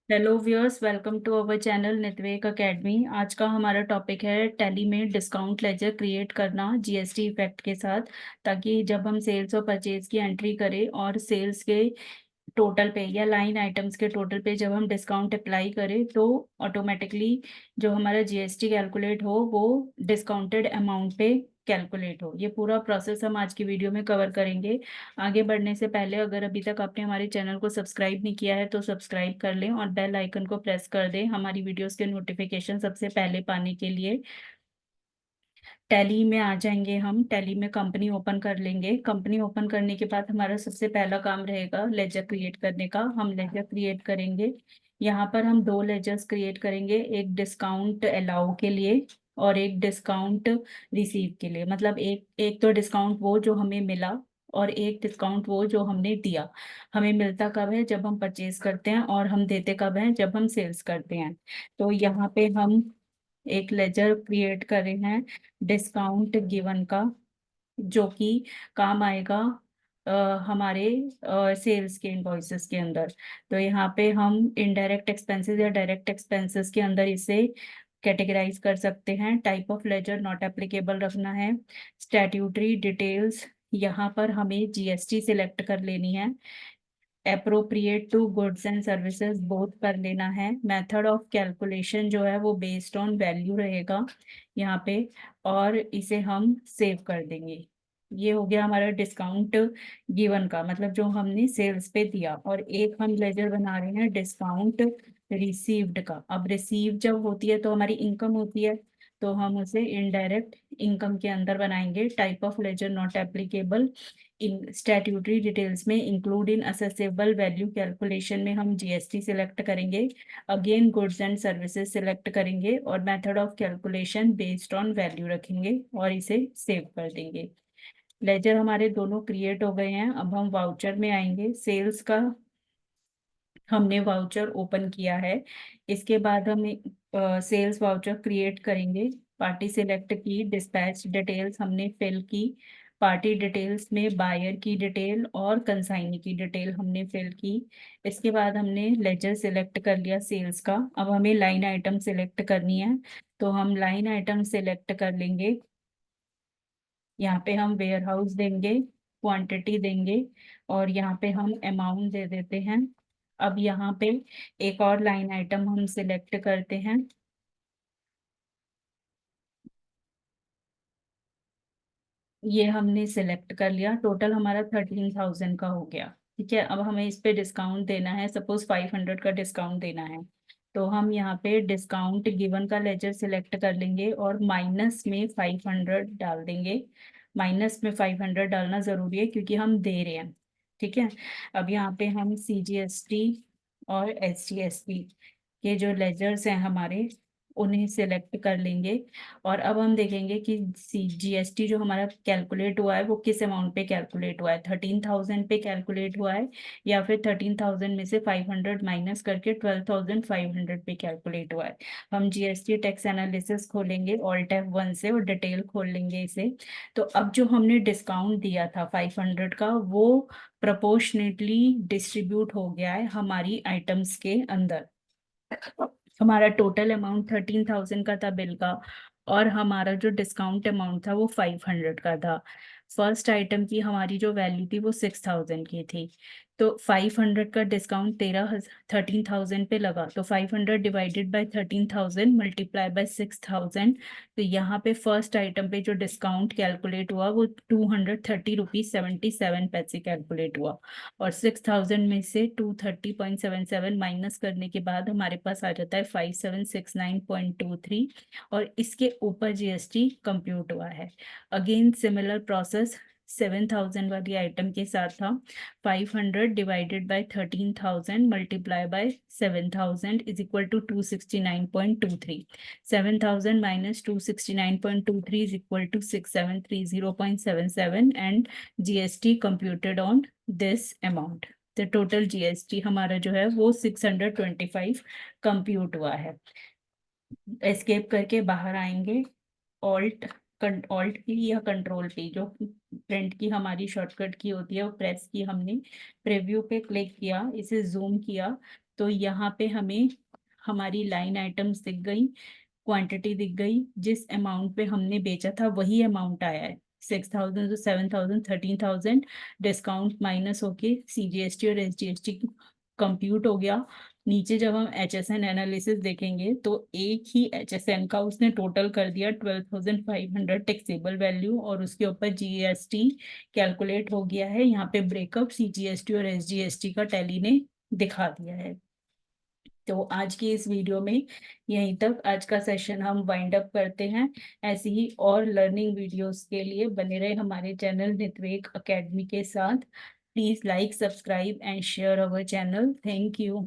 Hello viewers, welcome to our channel नितवेक academy. आज का हमारा टॉपिक है टैली में डिस्काउंट लेजर क्रिएट करना जीएसटी इफेक्ट के साथ, ताकि जब हम सेल्स और परचेज की एंट्री करें और सेल्स के टोटल पे या लाइन आइटम्स के टोटल पे जब हम डिस्काउंट अप्लाई करें तो ऑटोमेटिकली जो हमारा जीएसटी कैलकुलेट हो वो डिस्काउंटेड अमाउंट पे कैलकुलेट हो। ये पूरा प्रोसेस हम आज की वीडियो में कवर करेंगे। आगे बढ़ने से पहले अगर अभी तक आपने हमारे चैनल को सब्सक्राइब नहीं किया है तो सब्सक्राइब कर लें और बेल आइकन को प्रेस कर दें हमारी वीडियोस के नोटिफिकेशन सबसे पहले पाने के लिए। टैली में आ जाएंगे हम। टैली में कंपनी ओपन कर लेंगे। कंपनी ओपन करने के बाद हमारा सबसे पहला काम रहेगा लेजर क्रिएट करने का। हम लेजर क्रिएट करेंगे। यहाँ पर हम दो लेजर्स क्रिएट करेंगे, एक डिस्काउंट अलाउ के लिए और एक डिस्काउंट रिसीव के लिए। मतलब एक एक तो डिस्काउंट वो जो हमें मिला और एक डिस्काउंट वो जो हमने दिया। हमें मिलता कब है? जब हम परचेज करते हैं, और हम देते कब हैं? जब हम सेल्स करते हैं। तो यहाँ पे हम एक लेजर क्रिएट कर रहे हैं डिस्काउंट गिवन का, जो कि काम आएगा अ, हमारे सेल्स के इनवॉइसेस के अंदर। तो यहाँ पे हम इनडायरेक्ट एक्सपेंसेस या डायरेक्ट एक्सपेंसेस के अंदर इसे कैटेगराइज कर सकते हैं। Type of ledger not applicable रखना है। स्टैट्यूटरी डिटेल्स, यहाँ पर हमें जीएसटी सिलेक्ट कर लेनी है। Appropriate to goods and services both कर लेना है। मेथड ऑफ कैलकुलेशन जो है वो बेस्ड ऑन वैल्यू रहेगा यहाँ पे, और इसे हम सेव कर देंगे। ये हो गया हमारा डिस्काउंट गिवन का, मतलब जो हमने सेल्स पे दिया। और एक हम लेजर बना रहे हैं डिस्काउंट रिसीव्ड का। अब रिसीव जब होती है तो हमारी इनकम होती है, तो हम उसे इनडायरेक्ट इनकम के अंदर बनाएंगे। Type of ledger not applicable. इन स्टैट्यूटरी डिटेल्स में include in assessable value calculation में हम जीएसटी सिलेक्ट करेंगे। Again goods and services select करेंगे और method of calculation based on value रखेंगे और इसे सेव कर देंगे। लेजर हमारे दोनों क्रिएट हो गए हैं। अब हम वाउचर में आएंगे। सेल्स का हमने वाउचर ओपन किया है। इसके बाद हम सेल्स वाउचर क्रिएट करेंगे। पार्टी सिलेक्ट की, डिस्पैच डिटेल्स हमने फिल की। पार्टी डिटेल्स में बायर की डिटेल और कंसाइनी की डिटेल हमने फिल की। इसके बाद हमने लेजर सिलेक्ट कर लिया सेल्स का। अब हमें लाइन आइटम सिलेक्ट करनी है, तो हम लाइन आइटम सिलेक्ट कर लेंगे। यहाँ पे हम वेयर हाउस देंगे, क्वांटिटी देंगे और यहाँ पे हम अमाउंट दे देते हैं। अब यहाँ पे एक और लाइन आइटम हम सिलेक्ट करते हैं। ये हमने सिलेक्ट कर लिया। टोटल हमारा 13,000 का हो गया। ठीक है, अब हमें इस पे डिस्काउंट देना है। सपोज 500 का डिस्काउंट देना है, तो हम यहाँ पे डिस्काउंट गिवन का लेजर सिलेक्ट कर लेंगे और माइनस में 500 डाल देंगे। माइनस में 500 डालना जरूरी है क्योंकि हम दे रहे हैं। ठीक है, अब यहाँ पे हम सीजीएसटी और एसजीएसटी के जो लेजर्स हैं हमारे, उन्हें सिलेक्ट कर लेंगे। और अब हम देखेंगे कि जीएसटी जो हमारा कैलकुलेट हुआ है वो किस अमाउंट पे कैलकुलेट हुआ है। 13,000 पे कैलकुलेट हुआ है या फिर 13,000 में से 500 माइनस करके 12,500 पे कैलकुलेट हुआ है। हम जीएसटी टैक्स एनालिसिस खोलेंगे ऑल्ट F1 से और डिटेल खोल लेंगे इसे। तो अब जो हमने डिस्काउंट दिया था 500 का, वो प्रपोर्शनेटली डिस्ट्रीब्यूट हो गया है हमारी आइटम्स के अंदर। हमारा टोटल अमाउंट 13,000 का था बिल का, और हमारा जो डिस्काउंट अमाउंट था वो 500 का था। फर्स्ट आइटम की हमारी जो वैल्यू थी वो 6,000 की थी। तो 500 का डिस्काउंट 13,000 पे लगा, तो 500 डिवाइडेड बाय 13,000 मल्टीप्लाई बाय 6,000। तो यहाँ पे फर्स्ट आइटम पे जो डिस्काउंट कैलकुलेट हुआ वो 230 रुपीज 77 पैसे कैलकुलेट हुआ। और 6,000 में से 230.77 माइनस करने के बाद हमारे पास आ जाता है 5,769.23, और इसके ऊपर जीएसटी कंप्यूट हुआ है। अगेन सिमिलर प्रोसेस 7,000 वाली आइटम के साथ था। 500 divided by 13,000 multiply by 7,000 is equal to 269.23। 7,000 minus 269.23 is equal to 6,730.77 and GST computed on this amount. तो टोटल जीएसटी हमारा जो है वो 625 कंप्यूट हुआ है। एस्केप करके बाहर आएंगे। ऑल्ट ऑल्ट की या कंट्रोल की, जो प्रिंट की हमारी शॉर्टकट की होती है, वो प्रेस की हमने। प्रीव्यू पे क्लिक किया, इसे जूम किया, तो यहाँ पे हमें हमारी लाइन आइटम्स दिख गई, क्वांटिटी दिख गई, जिस अमाउंट पे हमने बेचा था वही अमाउंट आया है, 6,000 to 7,000, 13,000, डिस्काउंट माइनस होके CGST और SGST कंप्यूट हो गया। नीचे जब हम HSN एनालिसिस देखेंगे तो एक ही HSN का उसने टोटल कर दिया 12,500 टैक्सेबल वैल्यू, और उसके ऊपर GST कैलकुलेट हो गया है। यहाँ पे ब्रेकअप CGST और SGST का टैली ने दिखा दिया है। तो आज की इस वीडियो में यहीं तक आज का सेशन हम वाइंड अप करते हैं। ऐसी ही और लर्निंग वीडियोस के लिए बने रहे हमारे चैनल नित्वेक एकेडमी के साथ। Please like, subscribe and share our channel. Thank you.